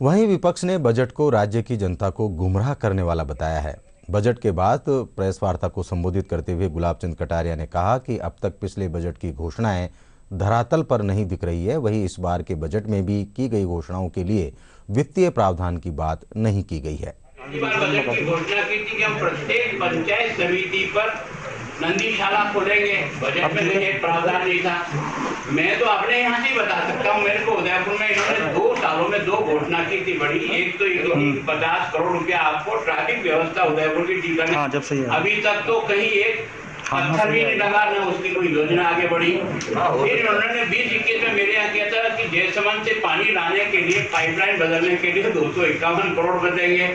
वहीं विपक्ष ने बजट को राज्य की जनता को गुमराह करने वाला बताया है। बजट के बाद प्रेस वार्ता को संबोधित करते हुए गुलाब चंद कटारिया ने कहा कि अब तक पिछले बजट की घोषणाएं धरातल पर नहीं दिख रही है। वहीं इस बार के बजट में भी की गई घोषणाओं के लिए वित्तीय प्रावधान की बात नहीं की गई है। बजट की घोषणा की थी कि हम प्रत्येक पंचायत समिति पर नंदीशाला खोलेंगे। बजट में एक प्रावधान नहीं था। मैं तो अपने यहाँ से बता सकता हूँ, मेरे को उदयपुर में इन्होंने 2 सालों में 2 घोषणा की थी बड़ी। एक तो 50 करोड़ रुपया आपको ट्रैफिक व्यवस्था उदयपुर की ठीक करनी। अभी तक तो कहीं एक पत्थर भी नहीं लगा, ना उसकी कोई योजना आगे बढ़ी। फिर उन्होंने 2021 में मेरे यहाँ किया था कि जयसमंद से पानी लाने के लिए पाइपलाइन बदलने के लिए 251 करोड़ बचेंगे।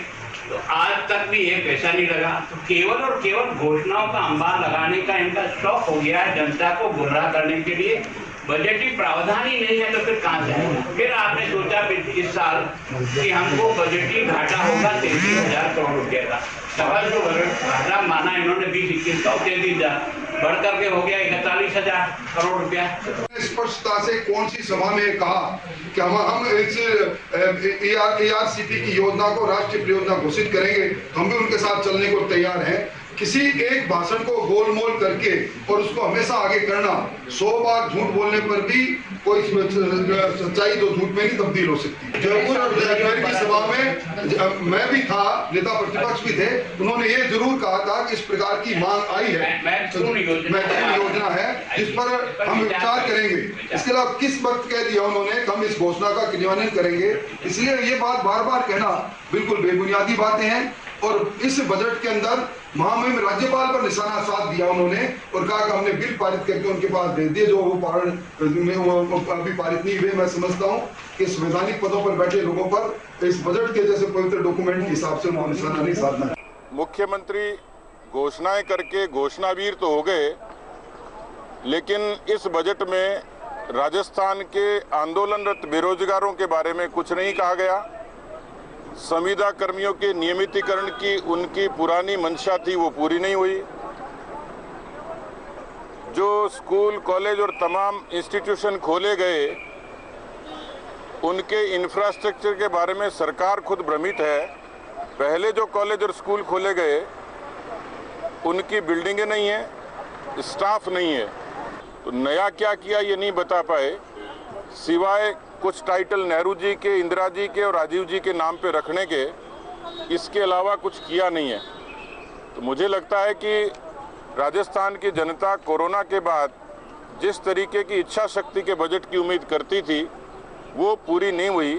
तो आज तक भी एक पैसा नहीं लगा। तो केवल और केवल घोषणाओं का अंबार लगाने का इनका शौक हो गया है, जनता को गुमराह करने के लिए। बजटीय प्रावधान ही नहीं है तो फिर कहां से आएगा? फिर आपने सोचा इस साल कि हमको बजटीय घाटा होगा 33,000 करोड़ रुपए का। डबल जो घाटा माना इन्होंने 2021 का 33,000 बढ़ करके हो गया 41,000 करोड़ रुपया। स्पष्टता से कौन सी सभा में कहा कि हम इस ARCP की योजना को राष्ट्रीय परियोजना घोषित करेंगे, हम भी उनके साथ चलने को तैयार हैं। किसी एक भाषण को गोलमोल करके और उसको हमेशा आगे करना, 100 बार झूठ बोलने पर भी कोई सच्चाई तो झूठ में नहीं तब्दील हो सकती। जयपुर और अजमेर की सभा में मैं भी था, नेता प्रतिपक्ष भी थे, उन्होंने ये जरूर कहा था कि इस प्रकार की मांग आई है, महत्वपूर्ण योजना है जिस पर हम विचार करेंगे। इसके अलावा किस वक्त कह दिया उन्होंने कि हम इस घोषणा का क्रियान्वयन करेंगे। इसलिए ये बात बार बार कहना बिल्कुल बेबुनियादी बातें हैं। और इस बजट के अंदर महामहिम राज्यपाल पर निशाना साध दिया उन्होंने और कहा कि हमने बिल पारित करके उनके पास भेज दिए, जो वो अभी पारित नहीं हुए। मैं समझता हूँ कि संवैधानिक पदों पर बैठे लोगों पर इस बजट के जैसे पवित्र डॉक्यूमेंट के हिसाब से उन्होंने निशाना नहीं साधना। मुख्यमंत्री घोषणाएं करके घोषणावीर तो हो गए, लेकिन इस बजट में राजस्थान के आंदोलनरत बेरोजगारों के बारे में कुछ नहीं कहा गया। संविदा कर्मियों के नियमितीकरण की उनकी पुरानी मंशा थी, वो पूरी नहीं हुई। जो स्कूल, कॉलेज और तमाम इंस्टीट्यूशन खोले गए, उनके इंफ्रास्ट्रक्चर के बारे में सरकार खुद भ्रमित है। पहले जो कॉलेज और स्कूल खोले गए, उनकी बिल्डिंगें नहीं है, स्टाफ नहीं है। तो नया क्या किया ये नहीं बता पाए, सिवाय कुछ टाइटल नेहरू जी के, इंदिरा जी के और राजीव जी के नाम पे रखने के, इसके अलावा कुछ किया नहीं है। तो मुझे लगता है कि राजस्थान की जनता कोरोना के बाद जिस तरीके की इच्छा शक्ति के बजट की उम्मीद करती थी, वो पूरी नहीं हुई।